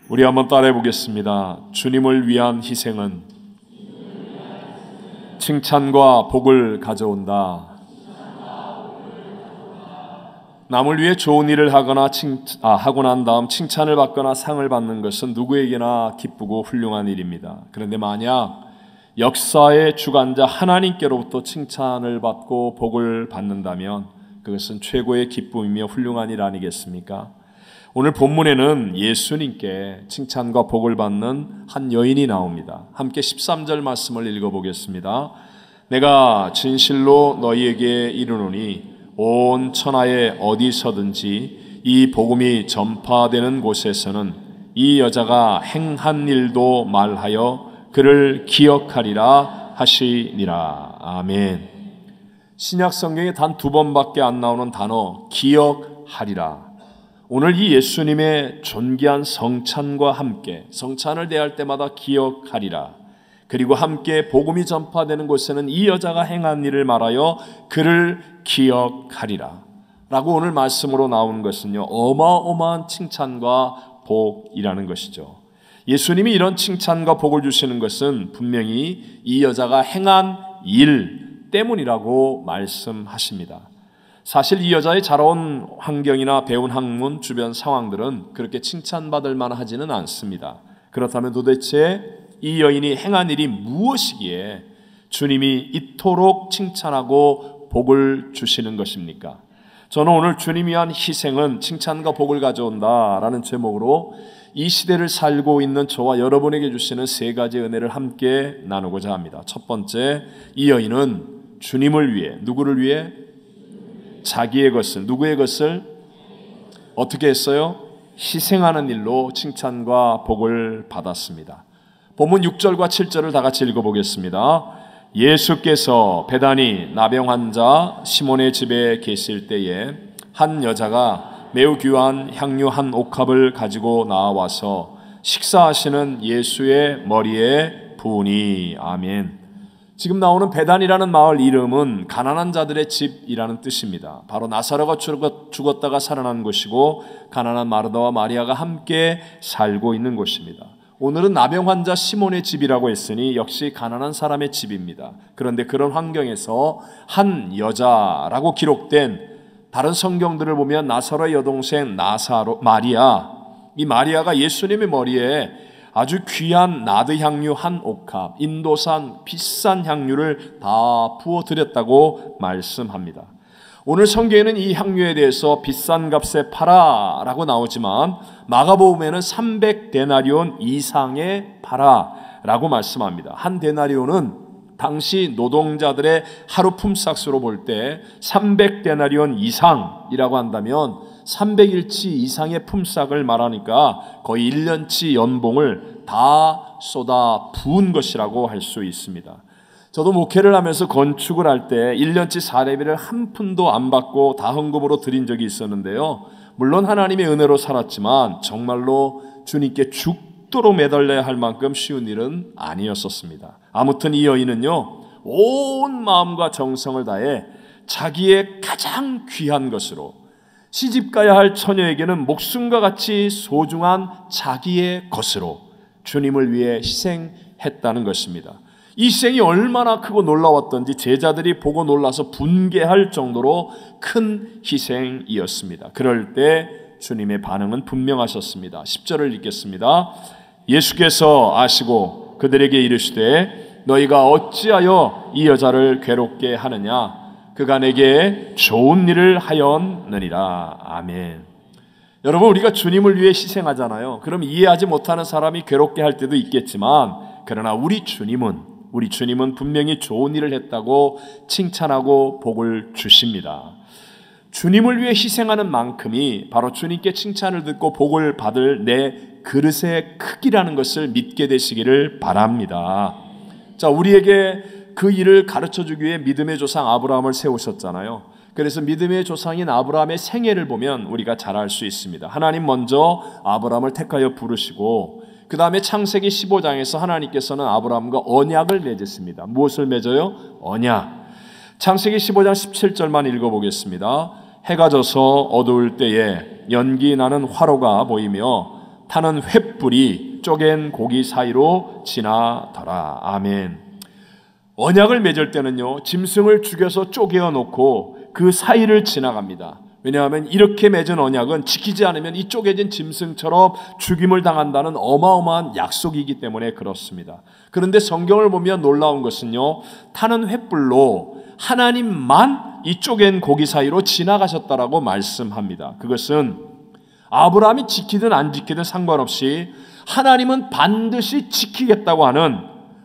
우리 한번 따라해 보겠습니다. 주님을 위한 희생은 칭찬과 복을 가져온다. 남을 위해 좋은 일을 하고 난 다음 칭찬을 받거나 상을 받는 것은 누구에게나 기쁘고 훌륭한 일입니다. 그런데 만약 역사의 주관자 하나님께로부터 칭찬을 받고 복을 받는다면 그것은 최고의 기쁨이며 훌륭한 일 아니겠습니까? 오늘 본문에는 예수님께 칭찬과 복을 받는 한 여인이 나옵니다. 함께 13절 말씀을 읽어보겠습니다. 내가 진실로 너희에게 이르노니 온 천하에 어디서든지 이 복음이 전파되는 곳에서는 이 여자가 행한 일도 말하여 그를 기억하리라 하시니라. 아멘. 신약 성경에 단 2번밖에 안 나오는 단어 기억하리라. 오늘 이 예수님의 존귀한 성찬과 함께 성찬을 대할 때마다 기억하리라. 그리고 함께 복음이 전파되는 곳에는 이 여자가 행한 일을 말하여 그를 기억하리라 라고 오늘 말씀으로 나온 것은요, 어마어마한 칭찬과 복이라는 것이죠. 예수님이 이런 칭찬과 복을 주시는 것은 분명히 이 여자가 행한 일 때문이라고 말씀하십니다. 사실 이 여자의 자라온 환경이나 배운 학문, 주변 상황들은 그렇게 칭찬받을 만하지는 않습니다. 그렇다면 도대체 이 여인이 행한 일이 무엇이기에 주님이 이토록 칭찬하고 복을 주시는 것입니까? 저는 오늘 주님이 위한 희생은 칭찬과 복을 가져온다라는 제목으로 이 시대를 살고 있는 저와 여러분에게 주시는 3가지 은혜를 함께 나누고자 합니다. 첫 번째, 이 여인은 주님을 위해, 누구를 위해? 자기의 것을, 누구의 것을 어떻게 했어요? 희생하는 일로 칭찬과 복을 받았습니다. 본문 6절과 7절을 다 같이 읽어보겠습니다. 예수께서 베다니 나병 환자 시몬의 집에 계실 때에 한 여자가 매우 귀한 향유 한 옥합을 가지고 나와서 식사하시는 예수의 머리에 부으니. 아멘. 지금 나오는 베단이라는 마을 이름은 가난한 자들의 집이라는 뜻입니다. 바로 나사로가 죽었다가 살아난 곳이고 가난한 마르다와 마리아가 함께 살고 있는 곳입니다. 오늘은 나병 환자 시몬의 집이라고 했으니 역시 가난한 사람의 집입니다. 그런데 그런 환경에서 한 여자라고 기록된 다른 성경들을 보면 나사로의 여동생 마리아, 이 마리아가 예수님의 머리에 아주 귀한 나드 향유 한 옥합, 인도산 비싼 향유를 다 부어드렸다고 말씀합니다. 오늘 성경에는 이 향유에 대해서 비싼 값에 팔아라고 나오지만 마가복음에는 300데나리온 이상에 팔아라고 말씀합니다. 한 데나리온은 당시 노동자들의 하루 품삯으로 볼 때 300데나리온 이상이라고 한다면 300일치 이상의 품삯을 말하니까 거의 1년치 연봉을 다 쏟아 부은 것이라고 할 수 있습니다. 저도 목회를 하면서 건축을 할 때 1년치 사례비를 한 푼도 안 받고 다 헌금으로 드린 적이 있었는데요. 물론 하나님의 은혜로 살았지만 정말로 주님께 죽도록 매달려야 할 만큼 쉬운 일은 아니었었습니다. 아무튼 이 여인은요, 온 마음과 정성을 다해 자기의 가장 귀한 것으로 시집가야 할 처녀에게는 목숨과 같이 소중한 자기의 것으로 주님을 위해 희생했다는 것입니다. 이 희생이 얼마나 크고 놀라웠던지 제자들이 보고 놀라서 분개할 정도로 큰 희생이었습니다. 그럴 때 주님의 반응은 분명하셨습니다. 10절을 읽겠습니다. 예수께서 아시고 그들에게 이르시되 너희가 어찌하여 이 여자를 괴롭게 하느냐? 그가 내게 좋은 일을 하였느니라. 아멘. 여러분, 우리가 주님을 위해 희생하잖아요. 그럼 이해하지 못하는 사람이 괴롭게 할 때도 있겠지만, 그러나 우리 주님은 분명히 좋은 일을 했다고 칭찬하고 복을 주십니다. 주님을 위해 희생하는 만큼이 바로 주님께 칭찬을 듣고 복을 받을 내 그릇의 크기라는 것을 믿게 되시기를 바랍니다. 자, 우리에게 그 일을 가르쳐주기 위해 믿음의 조상 아브라함을 세우셨잖아요. 그래서 믿음의 조상인 아브라함의 생애를 보면 우리가 잘 알 수 있습니다. 하나님 먼저 아브라함을 택하여 부르시고 그 다음에 창세기 15장에서 하나님께서는 아브라함과 언약을 맺으십니다. 무엇을 맺어요? 언약. 창세기 15장 17절만 읽어보겠습니다. 해가 져서 어두울 때에 연기 나는 화로가 보이며 타는 횃불이 쪼갠 고기 사이로 지나더라. 아멘. 언약을 맺을 때는요, 짐승을 죽여서 쪼개어 놓고 그 사이를 지나갑니다. 왜냐하면 이렇게 맺은 언약은 지키지 않으면 이 쪼개진 짐승처럼 죽임을 당한다는 어마어마한 약속이기 때문에 그렇습니다. 그런데 성경을 보면 놀라운 것은요, 타는 횃불로 하나님만 이 쪼갠 고기 사이로 지나가셨다라고 말씀합니다. 그것은 아브라함이 지키든 안 지키든 상관없이 하나님은 반드시 지키겠다고 하는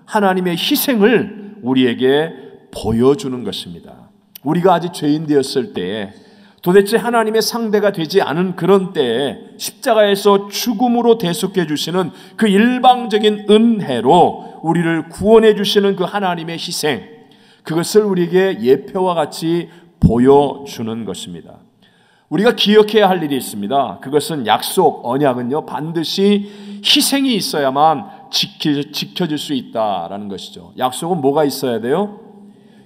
하나님의 희생을 우리에게 보여주는 것입니다. 우리가 아직 죄인 되었을 때에, 도대체 하나님의 상대가 되지 않은 그런 때에 십자가에서 죽음으로 대속해 주시는 그 일방적인 은혜로 우리를 구원해 주시는 그 하나님의 희생, 그것을 우리에게 예표와 같이 보여주는 것입니다. 우리가 기억해야 할 일이 있습니다. 그것은 약속, 언약은요, 반드시 희생이 있어야만 지켜질 수 있다라는 것이죠. 약속은 뭐가 있어야 돼요?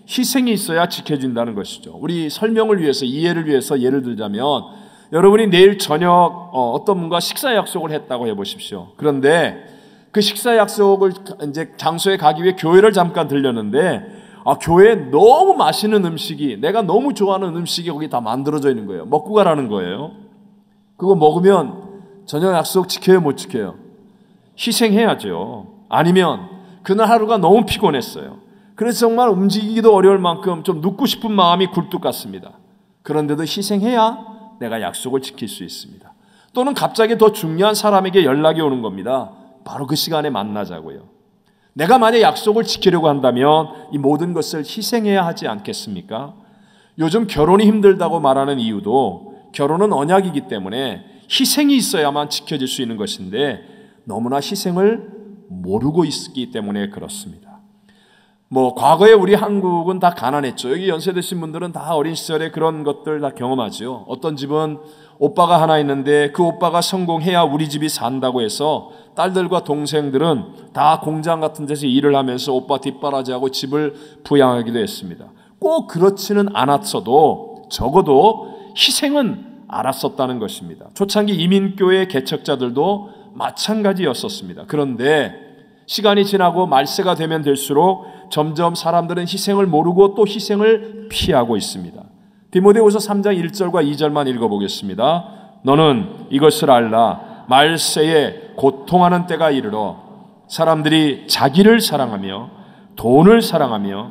희생이 있어야 지켜진다는 것이죠. 우리 설명을 위해서, 이해를 위해서 예를 들자면, 여러분이 내일 저녁 어떤 분과 식사 약속을 했다고 해보십시오. 그런데 그 식사 약속을 이제 장소에 가기 위해 교회를 잠깐 들렸는데, 교회에 너무 맛있는 음식이, 내가 너무 좋아하는 음식이 거기 다 만들어져 있는 거예요. 먹고 가라는 거예요. 그거 먹으면 저녁 약속 지켜요, 못 지켜요? 희생해야죠. 아니면 그날 하루가 너무 피곤했어요. 그래서 정말 움직이기도 어려울 만큼 좀 눕고 싶은 마음이 굴뚝 같습니다. 그런데도 희생해야 내가 약속을 지킬 수 있습니다. 또는 갑자기 더 중요한 사람에게 연락이 오는 겁니다. 바로 그 시간에 만나자고요. 내가 만약 약속을 지키려고 한다면 이 모든 것을 희생해야 하지 않겠습니까? 요즘 결혼이 힘들다고 말하는 이유도 결혼은 언약이기 때문에 희생이 있어야만 지켜질 수 있는 것인데 너무나 희생을 모르고 있기 때문에 그렇습니다. 과거에 우리 한국은 다 가난했죠. 여기 연세드신 분들은 다 어린 시절에 그런 것들 다 경험하죠. 어떤 집은 오빠가 하나 있는데 그 오빠가 성공해야 우리 집이 산다고 해서 딸들과 동생들은 다 공장 같은 데서 일을 하면서 오빠 뒷바라지하고 집을 부양하기도 했습니다. 꼭 그렇지는 않았어도 적어도 희생은 알았었다는 것입니다. 초창기 이민교회 개척자들도 마찬가지였었습니다. 그런데 시간이 지나고 말세가 되면 될수록 점점 사람들은 희생을 모르고 또 희생을 피하고 있습니다. 디모데후서 3장 1절과 2절만 읽어보겠습니다. 너는 이것을 알라. 말세에 고통하는 때가 이르러 사람들이 자기를 사랑하며 돈을 사랑하며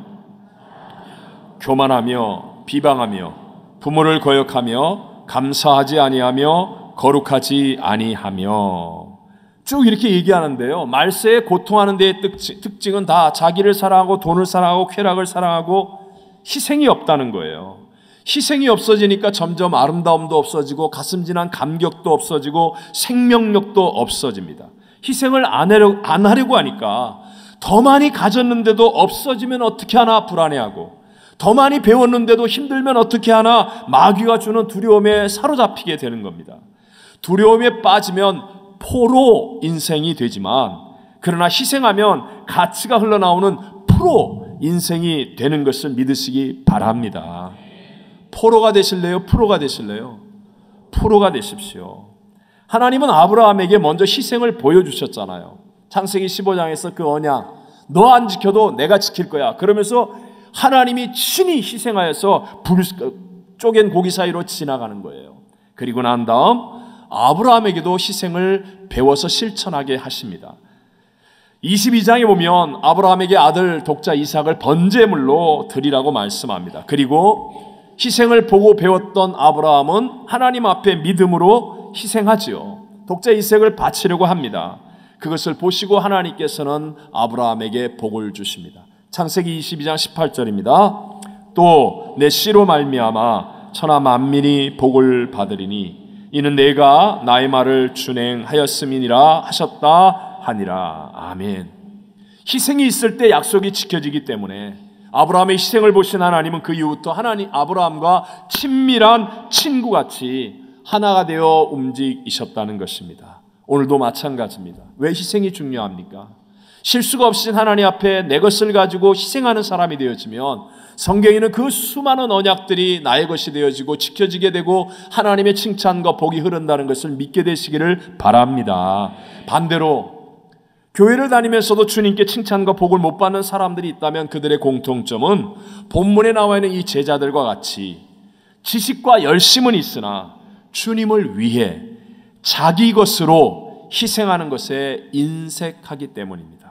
교만하며 비방하며 부모를 거역하며 감사하지 아니하며 거룩하지 아니하며, 쭉 이렇게 얘기하는데요. 말세에 고통하는 데의 특징은 다 자기를 사랑하고 돈을 사랑하고 쾌락을 사랑하고 희생이 없다는 거예요. 희생이 없어지니까 점점 아름다움도 없어지고 가슴진한 감격도 없어지고 생명력도 없어집니다. 희생을 안 하려고 하니까 더 많이 가졌는데도 없어지면 어떻게 하나 불안해하고, 더 많이 배웠는데도 힘들면 어떻게 하나 마귀가 주는 두려움에 사로잡히게 되는 겁니다. 두려움에 빠지면 포로 인생이 되지만, 그러나 희생하면 가치가 흘러나오는 프로 인생이 되는 것을 믿으시기 바랍니다. 포로가 되실래요? 프로가 되실래요? 프로가 되십시오. 하나님은 아브라함에게 먼저 희생을 보여주셨잖아요. 창세기 15장에서 그 언약, 너 안 지켜도 내가 지킬 거야. 그러면서 하나님이 친히 희생하여서 쪼갠 고기 사이로 지나가는 거예요. 그리고 난 다음 아브라함에게도 희생을 배워서 실천하게 하십니다. 22장에 보면 아브라함에게 아들 독자 이삭을 번제물로 드리라고 말씀합니다. 그리고 희생을 보고 배웠던 아브라함은 하나님 앞에 믿음으로 희생하지요. 독자 이삭을 바치려고 합니다. 그것을 보시고 하나님께서는 아브라함에게 복을 주십니다. 창세기 22장 18절입니다. 또 내 씨로 말미암아 천하 만민이 복을 받으리니 이는 내가 나의 말을 준행하였음이니라 하셨다 하니라. 아멘. 희생이 있을 때 약속이 지켜지기 때문에 아브라함의 희생을 보신 하나님은 그 이후부터 아브라함과 친밀한 친구같이 하나가 되어 움직이셨다는 것입니다. 오늘도 마찬가지입니다. 왜 희생이 중요합니까? 실수가 없으신 하나님 앞에 내 것을 가지고 희생하는 사람이 되어지면 성경에는 그 수많은 언약들이 나의 것이 되어지고 지켜지게 되고 하나님의 칭찬과 복이 흐른다는 것을 믿게 되시기를 바랍니다. 반대로 교회를 다니면서도 주님께 칭찬과 복을 못 받는 사람들이 있다면 그들의 공통점은 본문에 나와 있는 이 제자들과 같이 지식과 열심은 있으나 주님을 위해 자기 것으로 희생하는 것에 인색하기 때문입니다.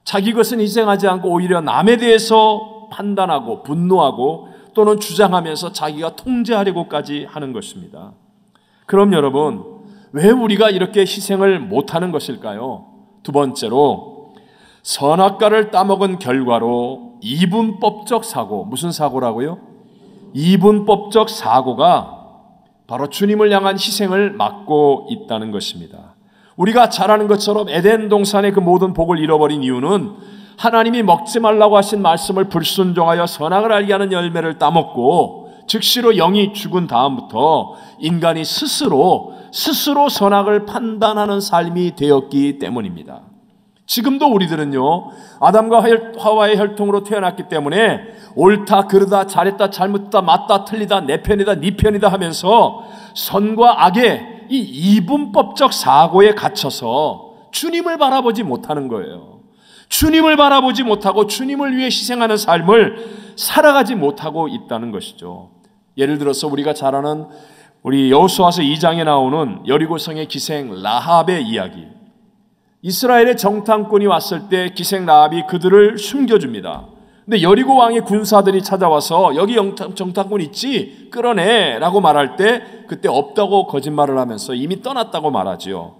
자기 것은 희생하지 않고 오히려 남에 대해서 판단하고 분노하고 또는 주장하면서 자기가 통제하려고까지 하는 것입니다. 그럼 여러분, 왜 우리가 이렇게 희생을 못하는 것일까요? 두 번째로 선악과를 따먹은 결과로 이분법적 사고, 무슨 사고라고요? 이분법적 사고가 바로 주님을 향한 희생을 막고 있다는 것입니다. 우리가 잘 아는 것처럼 에덴 동산의 그 모든 복을 잃어버린 이유는 하나님이 먹지 말라고 하신 말씀을 불순종하여 선악을 알게 하는 열매를 따먹고 즉시로 영이 죽은 다음부터 인간이 스스로 선악을 판단하는 삶이 되었기 때문입니다. 지금도 우리들은요, 아담과 하와의 혈통으로 태어났기 때문에 옳다 그르다 잘했다 잘못했다 맞다 틀리다 내 편이다 네 편이다 하면서 선과 악의 이 이분법적 사고에 갇혀서 주님을 바라보지 못하는 거예요. 주님을 바라보지 못하고 주님을 위해 희생하는 삶을 살아가지 못하고 있다는 것이죠. 예를 들어서 우리가 잘 아는 우리 여호수아서 2장에 나오는 여리고성의 기생 라합의 이야기. 이스라엘의 정탐꾼이 왔을 때 기생 라합이 그들을 숨겨줍니다. 근데 여리고 왕의 군사들이 찾아와서 여기 정탐꾼 있지? 끌어내 라고 말할 때 그때 없다고 거짓말을 하면서 이미 떠났다고 말하지요.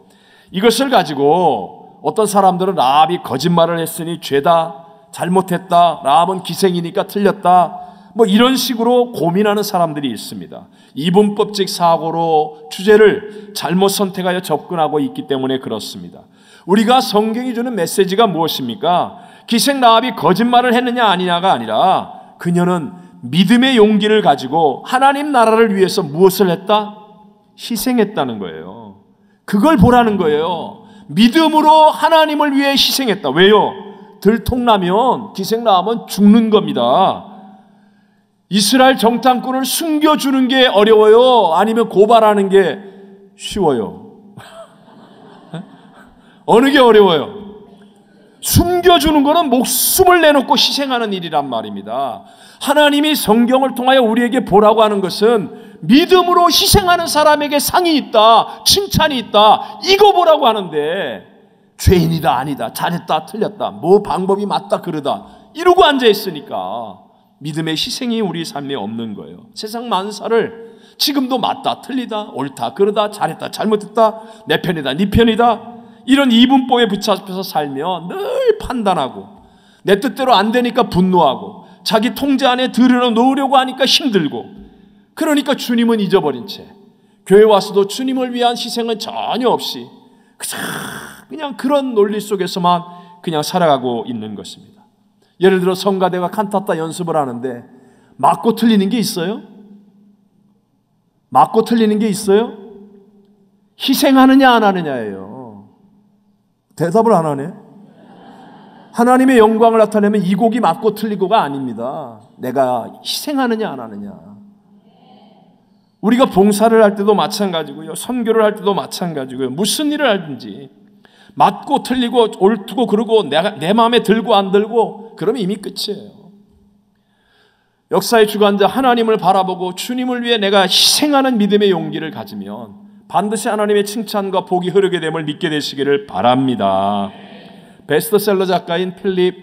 이것을 가지고 어떤 사람들은 라합이 거짓말을 했으니 죄다, 잘못했다, 라합은 기생이니까 틀렸다, 뭐 이런 식으로 고민하는 사람들이 있습니다. 이분법적 사고로 주제를 잘못 선택하여 접근하고 있기 때문에 그렇습니다. 우리가 성경이 주는 메시지가 무엇입니까? 기생 라합이 거짓말을 했느냐 아니냐가 아니라 그녀는 믿음의 용기를 가지고 하나님 나라를 위해서 무엇을 했다? 희생했다는 거예요. 그걸 보라는 거예요. 믿음으로 하나님을 위해 희생했다. 왜요? 들통나면 기생 라합은 죽는 겁니다. 이스라엘 정탐꾼을 숨겨주는 게 어려워요? 아니면 고발하는 게 쉬워요? 어느 게 어려워요? 숨겨주는 것은 목숨을 내놓고 희생하는 일이란 말입니다. 하나님이 성경을 통하여 우리에게 보라고 하는 것은 믿음으로 희생하는 사람에게 상이 있다, 칭찬이 있다, 이거 보라고 하는데 죄인이다 아니다, 잘했다 틀렸다, 뭐 방법이 맞다 그르다 이러고 앉아있으니까 믿음의 희생이 우리 삶에 없는 거예요. 세상 만사를 지금도 맞다 틀리다, 옳다 그르다, 잘했다 잘못했다, 내 편이다 네 편이다, 이런 이분법에 붙잡혀서 살면 늘 판단하고 내 뜻대로 안 되니까 분노하고 자기 통제 안에 들여놓으려고 하니까 힘들고, 그러니까 주님은 잊어버린 채 교회 와서도 주님을 위한 희생은 전혀 없이 그냥 그런 논리 속에서만 그냥 살아가고 있는 것입니다. 예를 들어 성가대가 칸타타 연습을 하는데 맞고 틀리는 게 있어요? 맞고 틀리는 게 있어요? 희생하느냐 안 하느냐예요. 대답을 안 하네. 하나님의 영광을 나타내면 이 곡이 맞고 틀리고가 아닙니다. 내가 희생하느냐 안 하느냐. 우리가 봉사를 할 때도 마찬가지고요, 선교를 할 때도 마찬가지고요, 무슨 일을 하든지 맞고 틀리고 옳고 그러고 내 마음에 들고 안 들고 그러면 이미 끝이에요. 역사의 주관자 하나님을 바라보고 주님을 위해 내가 희생하는 믿음의 용기를 가지면 반드시 하나님의 칭찬과 복이 흐르게 됨을 믿게 되시기를 바랍니다. 베스트셀러 작가인 필립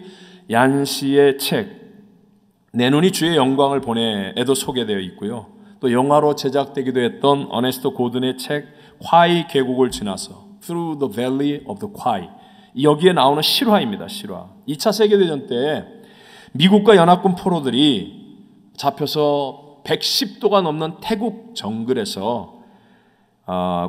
얀시의 책 내 눈이 주의 영광을 보내에도 소개되어 있고요, 또 영화로 제작되기도 했던 어네스트 고든의 책 콰이 계곡을 지나서 Through the Valley of the Kwai, 여기에 나오는 실화입니다. 실화. 2차 세계대전 때 미국과 연합군 포로들이 잡혀서 110도가 넘는 태국 정글에서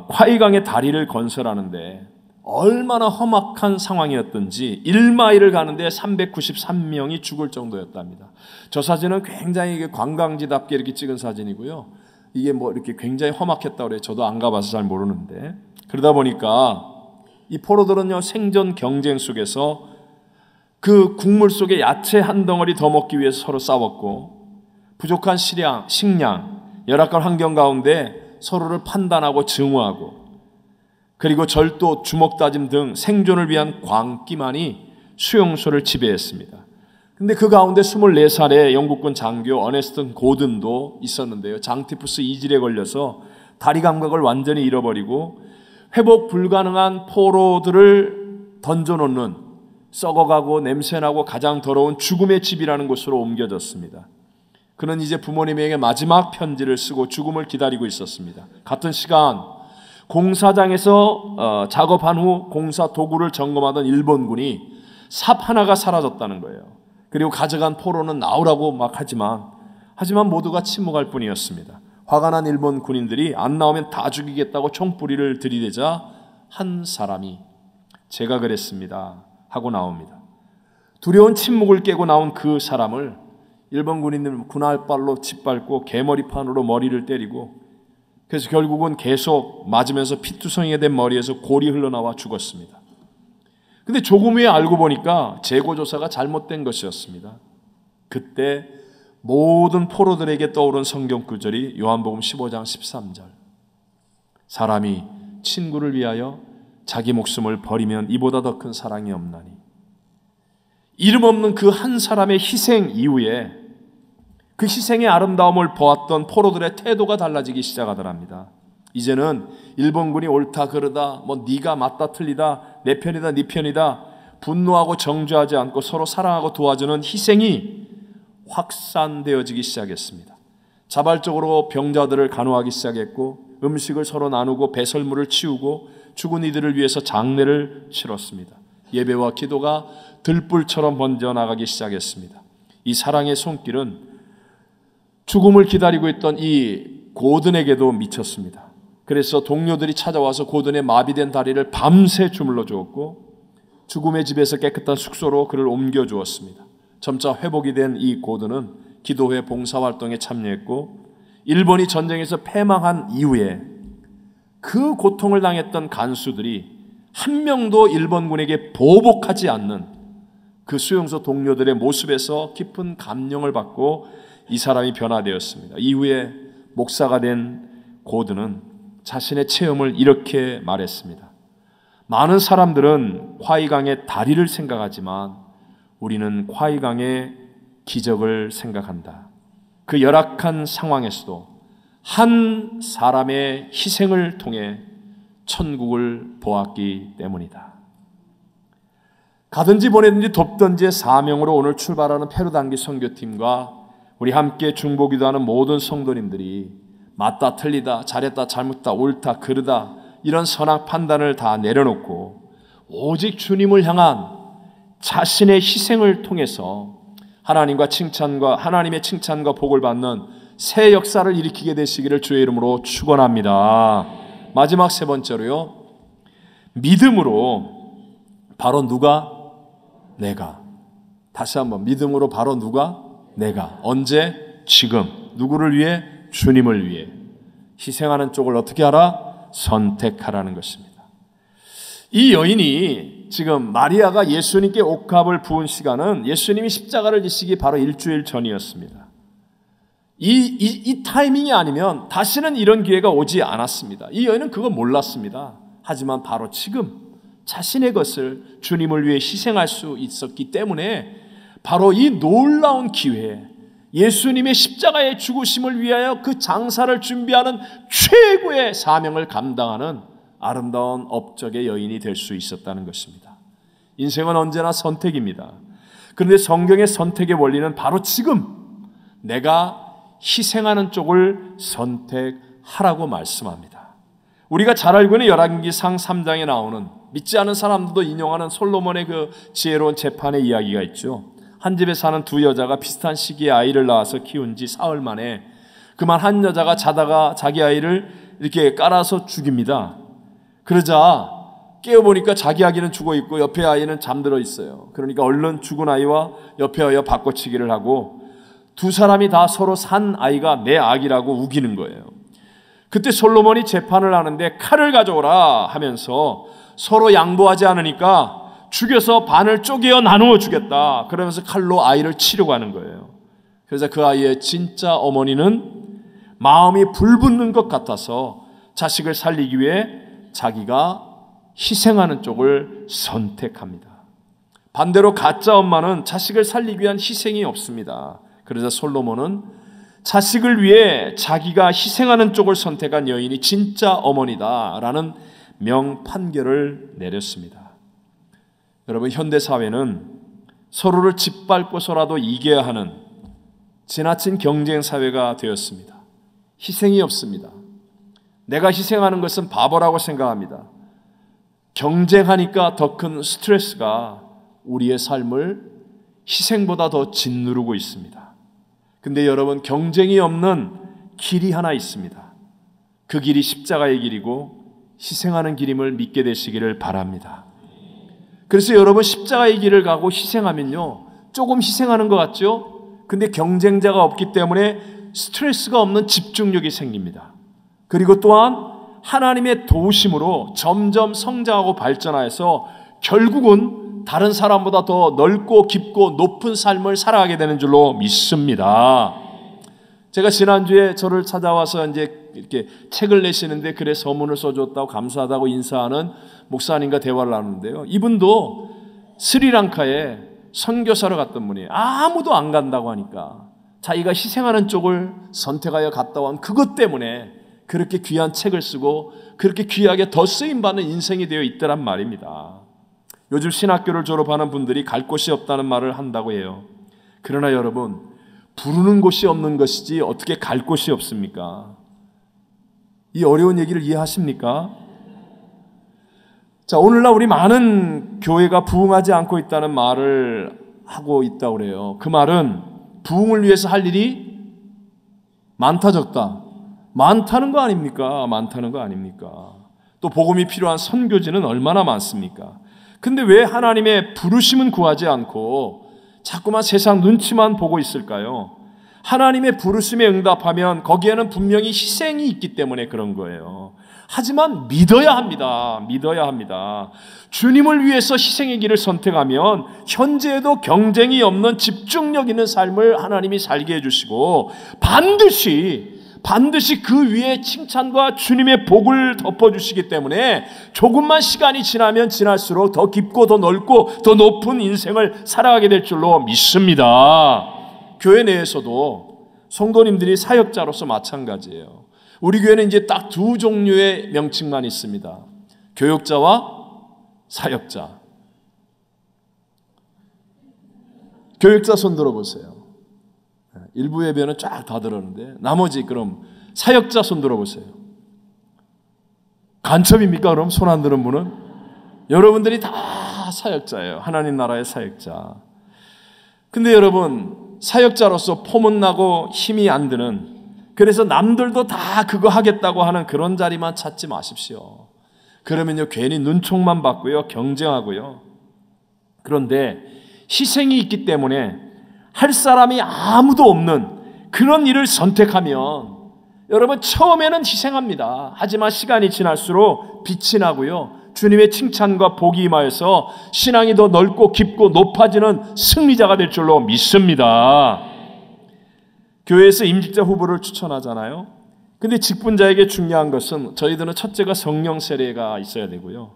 콰이강의 다리를 건설하는데 얼마나 험악한 상황이었던지 1마일을 가는데 393명이 죽을 정도였답니다. 저 사진은 굉장히 관광지답게 이렇게 찍은 사진이고요, 이게 뭐 이렇게 굉장히 험악했다고 그래요. 저도 안 가봐서 잘 모르는데, 그러다 보니까 이 포로들은요, 생존 경쟁 속에서 그 국물 속에 야채 한 덩어리 더 먹기 위해서 서로 싸웠고, 부족한 식량, 열악한 환경 가운데 서로를 판단하고 증오하고, 그리고 절도, 주먹다짐 등 생존을 위한 광기만이 수용소를 지배했습니다. 근데 그 가운데 24살의 영국군 장교 어네스턴 고든도 있었는데요. 장티푸스 이질에 걸려서 다리 감각을 완전히 잃어버리고 회복 불가능한 포로들을 던져놓는, 썩어가고 냄새나고 가장 더러운 죽음의 집이라는 곳으로 옮겨졌습니다. 그는 이제 부모님에게 마지막 편지를 쓰고 죽음을 기다리고 있었습니다. 같은 시간 공사장에서 작업한 후 공사 도구를 점검하던 일본군이 삽 하나가 사라졌다는 거예요. 그리고 가져간 포로는 나오라고 막 하지만 모두가 침묵할 뿐이었습니다. 화가 난 일본 군인들이 안 나오면 다 죽이겠다고 총뿌리를 들이대자 한 사람이 제가 그랬습니다 하고 나옵니다. 두려운 침묵을 깨고 나온 그 사람을 일본 군인들은 군알발로 짓밟고 개머리판으로 머리를 때리고, 그래서 결국은 계속 맞으면서 피투성이가 된 머리에서 골이 흘러나와 죽었습니다. 근데 조금 후에 알고 보니까 재고조사가 잘못된 것이었습니다. 그때 모든 포로들에게 떠오른 성경 구절이 요한복음 15장 13절. 사람이 친구를 위하여 자기 목숨을 버리면 이보다 더 큰 사랑이 없나니. 이름 없는 그 한 사람의 희생 이후에 그 희생의 아름다움을 보았던 포로들의 태도가 달라지기 시작하더랍니다. 이제는 일본군이 옳다 그르다, 네가 맞다 틀리다, 내 편이다 네 편이다, 분노하고 정죄하지 않고 서로 사랑하고 도와주는 희생이 확산되어지기 시작했습니다. 자발적으로 병자들을 간호하기 시작했고, 음식을 서로 나누고 배설물을 치우고 죽은 이들을 위해서 장례를 치렀습니다. 예배와 기도가 들불처럼 번져나가기 시작했습니다. 이 사랑의 손길은 죽음을 기다리고 있던 이 고든에게도 미쳤습니다. 그래서 동료들이 찾아와서 고든의 마비된 다리를 밤새 주물러 주었고, 죽음의 집에서 깨끗한 숙소로 그를 옮겨 주었습니다. 점차 회복이 된 이 고든은 기도회 봉사활동에 참여했고, 일본이 전쟁에서 패망한 이후에 그 고통을 당했던 간수들이 한 명도 일본군에게 보복하지 않는 그 수용소 동료들의 모습에서 깊은 감명을 받고 이 사람이 변화되었습니다. 이후에 목사가 된 고든은 자신의 체험을 이렇게 말했습니다. 많은 사람들은 콰이강의 다리를 생각하지만 우리는 콰이강의 기적을 생각한다. 그 열악한 상황에서도 한 사람의 희생을 통해 천국을 보았기 때문이다. 가든지 보내든지 돕든지의 사명으로 오늘 출발하는 페루단기 선교팀과 우리 함께 중보기도하는 모든 성도님들이 맞다 틀리다, 잘했다 잘못다, 옳다 그르다 이런 선악 판단을 다 내려놓고 오직 주님을 향한 자신의 희생을 통해서 하나님의 칭찬과 복을 받는 새 역사를 일으키게 되시기를 주의 이름으로 축원합니다. 마지막 세 번째로요, 믿음으로 바로 누가? 내가. 다시 한번, 믿음으로 바로 누가? 내가. 언제? 지금. 누구를 위해? 주님을 위해. 희생하는 쪽을 어떻게 하라? 선택하라는 것입니다. 이 여인이 지금 마리아가 예수님께 옥합을 부은 시간은 예수님이 십자가를 지시기 바로 일주일 전이었습니다. 이 타이밍이 아니면 다시는 이런 기회가 오지 않았습니다. 이 여인은 그거 몰랐습니다. 하지만 바로 지금 자신의 것을 주님을 위해 희생할 수 있었기 때문에 바로 이 놀라운 기회에 예수님의 십자가의 죽으심을 위하여 그 장사를 준비하는 최고의 사명을 감당하는 아름다운 업적의 여인이 될 수 있었다는 것입니다. 인생은 언제나 선택입니다. 그런데 성경의 선택의 원리는 바로 지금 내가 희생하는 쪽을 선택하라고 말씀합니다. 우리가 잘 알고 있는 열왕기상 3장에 나오는 믿지 않은 사람들도 인용하는 솔로몬의 그 지혜로운 재판의 이야기가 있죠. 한 집에 사는 두 여자가 비슷한 시기에 아이를 낳아서 키운 지 사흘 만에 그만 한 여자가 자다가 자기 아이를 이렇게 깔아서 죽입니다. 그러자 깨어보니까 자기 아기는 죽어있고 옆에 아이는 잠들어 있어요. 그러니까 얼른 죽은 아이와 옆에 아이와 바꿔치기를 하고 두 사람이 다 서로 산 아이가 내 아기라고 우기는 거예요. 그때 솔로몬이 재판을 하는데 칼을 가져오라 하면서 서로 양보하지 않으니까 죽여서 반을 쪼개어 나누어 주겠다. 그러면서 칼로 아이를 치려고 하는 거예요. 그래서 그 아이의 진짜 어머니는 마음이 불붙는 것 같아서 자식을 살리기 위해 자기가 희생하는 쪽을 선택합니다. 반대로 가짜 엄마는 자식을 살리기 위한 희생이 없습니다. 그래서 솔로몬은 자식을 위해 자기가 희생하는 쪽을 선택한 여인이 진짜 어머니다라는 명판결을 내렸습니다. 여러분, 현대사회는 서로를 짓밟고서라도 이겨야 하는 지나친 경쟁 사회가 되었습니다. 희생이 없습니다. 내가 희생하는 것은 바보라고 생각합니다. 경쟁하니까 더 큰 스트레스가 우리의 삶을 희생보다 더 짓누르고 있습니다. 근데 여러분, 경쟁이 없는 길이 하나 있습니다. 그 길이 십자가의 길이고 희생하는 길임을 믿게 되시기를 바랍니다. 그래서 여러분, 십자가의 길을 가고 희생하면요, 조금 희생하는 것 같죠? 근데 경쟁자가 없기 때문에 스트레스가 없는 집중력이 생깁니다. 그리고 또한 하나님의 도우심으로 점점 성장하고 발전하여서 결국은 다른 사람보다 더 넓고 깊고 높은 삶을 살아가게 되는 줄로 믿습니다. 제가 지난주에 저를 찾아와서 이제 이렇게 책을 내시는데 글에 서문을 써줬다고 감사하다고 인사하는 목사님과 대화를 나누는데요. 이분도 스리랑카에 선교사로 갔던 분이에요. 아무도 안 간다고 하니까 자기가 희생하는 쪽을 선택하여 갔다 온 그것 때문에 그렇게 귀한 책을 쓰고 그렇게 귀하게 더 쓰임받는 인생이 되어 있더란 말입니다. 요즘 신학교를 졸업하는 분들이 갈 곳이 없다는 말을 한다고 해요. 그러나 여러분, 부르는 곳이 없는 것이지 어떻게 갈 곳이 없습니까? 이 어려운 얘기를 이해하십니까? 자, 오늘날 우리 많은 교회가 부흥하지 않고 있다는 말을 하고 있다고 그래요. 그 말은 부흥을 위해서 할 일이 많다 적다? 많다는 거 아닙니까? 많다는 거 아닙니까? 또 복음이 필요한 선교지는 얼마나 많습니까? 근데 왜 하나님의 부르심은 구하지 않고 자꾸만 세상 눈치만 보고 있을까요? 하나님의 부르심에 응답하면 거기에는 분명히 희생이 있기 때문에 그런 거예요. 하지만 믿어야 합니다. 믿어야 합니다. 주님을 위해서 희생의 길을 선택하면 현재에도 경쟁이 없는 집중력 있는 삶을 하나님이 살게 해주시고 반드시 그 위에 칭찬과 주님의 복을 덮어주시기 때문에 조금만 시간이 지나면 지날수록 더 깊고 더 넓고 더 높은 인생을 살아가게 될 줄로 믿습니다. 교회 내에서도 성도님들이 사역자로서 마찬가지예요. 우리 교회는 이제 딱 두 종류의 명칭만 있습니다. 교역자와 사역자. 교역자 손 들어보세요. 일부 예배는 쫙 다 들었는데 나머지 그럼 사역자 손 들어보세요. 간첩입니까? 그럼 손 안 드는 분은? 여러분들이 다 사역자예요. 하나님 나라의 사역자. 근데 여러분, 사역자로서 포문나고 힘이 안 드는, 그래서 남들도 다 그거 하겠다고 하는 그런 자리만 찾지 마십시오. 그러면요, 괜히 눈총만 받고요, 경쟁하고요. 그런데 희생이 있기 때문에 할 사람이 아무도 없는 그런 일을 선택하면 여러분, 처음에는 희생합니다. 하지만 시간이 지날수록 빛이 나고요, 주님의 칭찬과 복이 임하여서 신앙이 더 넓고 깊고 높아지는 승리자가 될 줄로 믿습니다. 교회에서 임직자 후보를 추천하잖아요. 근데 직분자에게 중요한 것은 저희들은 첫째가 성령 세례가 있어야 되고요,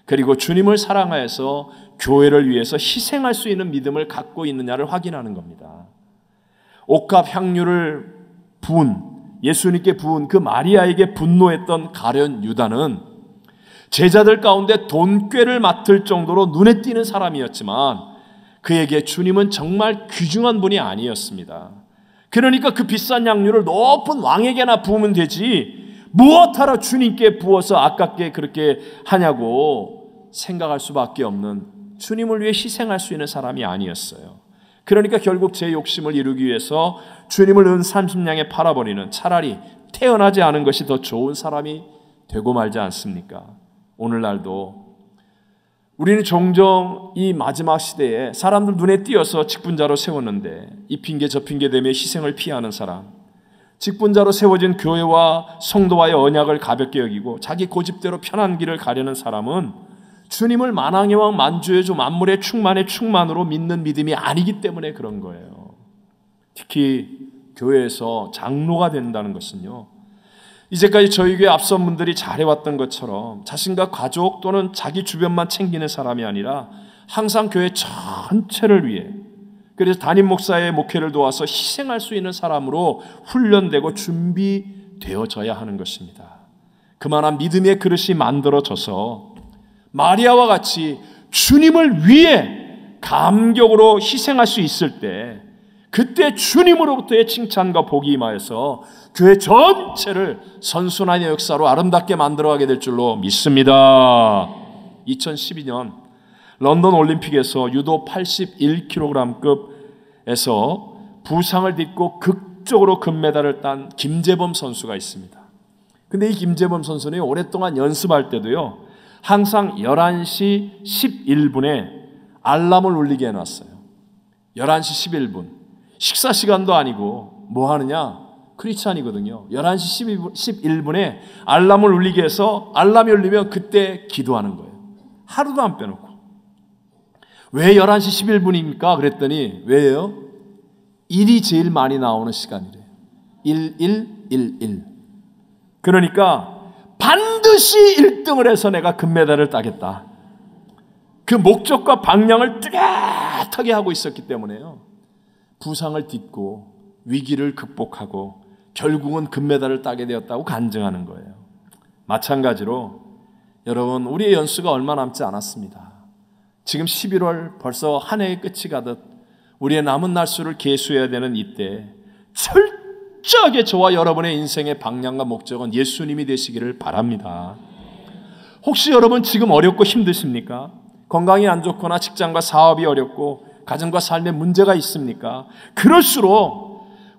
그리고 주님을 사랑하여서 교회를 위해서 희생할 수 있는 믿음을 갖고 있느냐를 확인하는 겁니다. 옥합 향유를 예수님께 부은 그 마리아에게 분노했던 가룟 유다는 제자들 가운데 돈꾀를 맡을 정도로 눈에 띄는 사람이었지만 그에게 주님은 정말 귀중한 분이 아니었습니다. 그러니까 그 비싼 향유를 높은 왕에게나 부으면 되지 무엇하러 주님께 부어서 아깝게 그렇게 하냐고 생각할 수밖에 없는, 주님을 위해 희생할 수 있는 사람이 아니었어요. 그러니까 결국 제 욕심을 이루기 위해서 주님을 은 30냥에 팔아버리는, 차라리 태어나지 않은 것이 더 좋은 사람이 되고 말지 않습니까? 오늘날도 우리는 종종 이 마지막 시대에 사람들 눈에 띄어서 직분자로 세웠는데 이 핑계 저 핑계 대며 희생을 피하는 사람, 직분자로 세워진 교회와 성도와의 언약을 가볍게 여기고 자기 고집대로 편한 길을 가려는 사람은 주님을 만왕의 왕 만주의 주 만물의 충만의 충만으로 믿는 믿음이 아니기 때문에 그런 거예요. 특히 교회에서 장로가 된다는 것은요, 이제까지 저희 교회 앞선 분들이 잘해왔던 것처럼 자신과 가족 또는 자기 주변만 챙기는 사람이 아니라 항상 교회 전체를 위해, 그래서 담임 목사의 목회를 도와서 희생할 수 있는 사람으로 훈련되고 준비되어져야 하는 것입니다. 그만한 믿음의 그릇이 만들어져서 마리아와 같이 주님을 위해 감격으로 희생할 수 있을 때, 그때 주님으로부터의 칭찬과 복이 임하여서 교회 전체를 선순환의 역사로 아름답게 만들어가게 될 줄로 믿습니다. 2012년 런던 올림픽에서 유도 81kg급에서 부상을 딛고 극적으로 금메달을 딴 김재범 선수가 있습니다. 근데 이 김재범 선수는 오랫동안 연습할 때도요, 항상 11시 11분에 알람을 울리게 해놨어요. 11시 11분. 식사 시간도 아니고 뭐 하느냐? 크리스찬이거든요. 11시 11분에 알람을 울리게 해서 알람이 울리면 그때 기도하는 거예요. 하루도 안 빼놓고. 왜 11시 11분입니까? 그랬더니 왜요? 1이 제일 많이 나오는 시간이래요. 1111. 그러니까 반드시 1등을 해서 내가 금메달을 따겠다. 그 목적과 방향을 뚜렷하게 하고 있었기 때문에요, 부상을 딛고 위기를 극복하고 결국은 금메달을 따게 되었다고 간증하는 거예요. 마찬가지로 여러분, 우리의 연수가 얼마 남지 않았습니다. 지금 11월 벌써 한 해의 끝이 가듯 우리의 남은 날수를 계수해야 되는 이때 철저하게 저와 여러분의 인생의 방향과 목적은 예수님이 되시기를 바랍니다. 혹시 여러분 지금 어렵고 힘드십니까? 건강이 안 좋거나 직장과 사업이 어렵고 가정과 삶에 문제가 있습니까? 그럴수록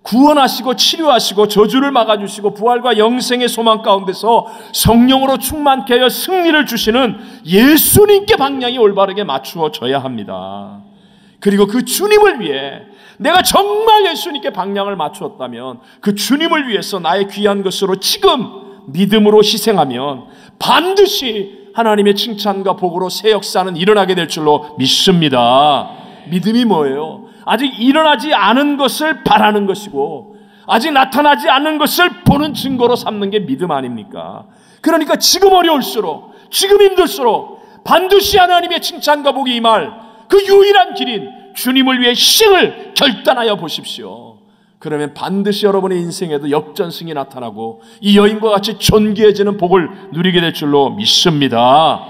구원하시고 치료하시고 저주를 막아주시고 부활과 영생의 소망 가운데서 성령으로 충만케 하여 승리를 주시는 예수님께 방향이 올바르게 맞추어져야 합니다. 그리고 그 주님을 위해 내가 정말 예수님께 방향을 맞추었다면 그 주님을 위해서 나의 귀한 것으로 지금 믿음으로 희생하면 반드시 하나님의 칭찬과 복으로 새 역사는 일어나게 될 줄로 믿습니다. 믿음이 뭐예요? 아직 일어나지 않은 것을 바라는 것이고 아직 나타나지 않는 것을 보는 증거로 삼는 게 믿음 아닙니까? 그러니까 지금 어려울수록, 지금 힘들수록 반드시 하나님의 칭찬과 복이 임할 그 유일한 길인 주님을 위해 희생을 결단하여 보십시오. 그러면 반드시 여러분의 인생에도 역전승이 나타나고 이 여인과 같이 존귀해지는 복을 누리게 될 줄로 믿습니다.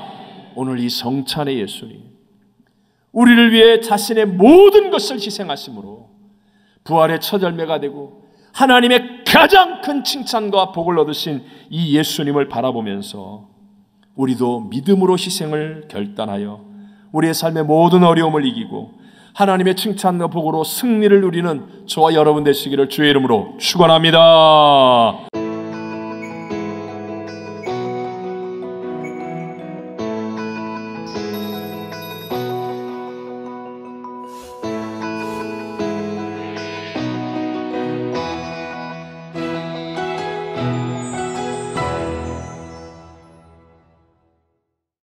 오늘 이 성찬의 예수님, 우리를 위해 자신의 모든 것을 희생하심으로 부활의 첫 열매가 되고 하나님의 가장 큰 칭찬과 복을 얻으신 이 예수님을 바라보면서 우리도 믿음으로 희생을 결단하여 우리의 삶의 모든 어려움을 이기고 하나님의 칭찬과 복으로 승리를 누리는 저와 여러분 되시기를 주의 이름으로 축원합니다.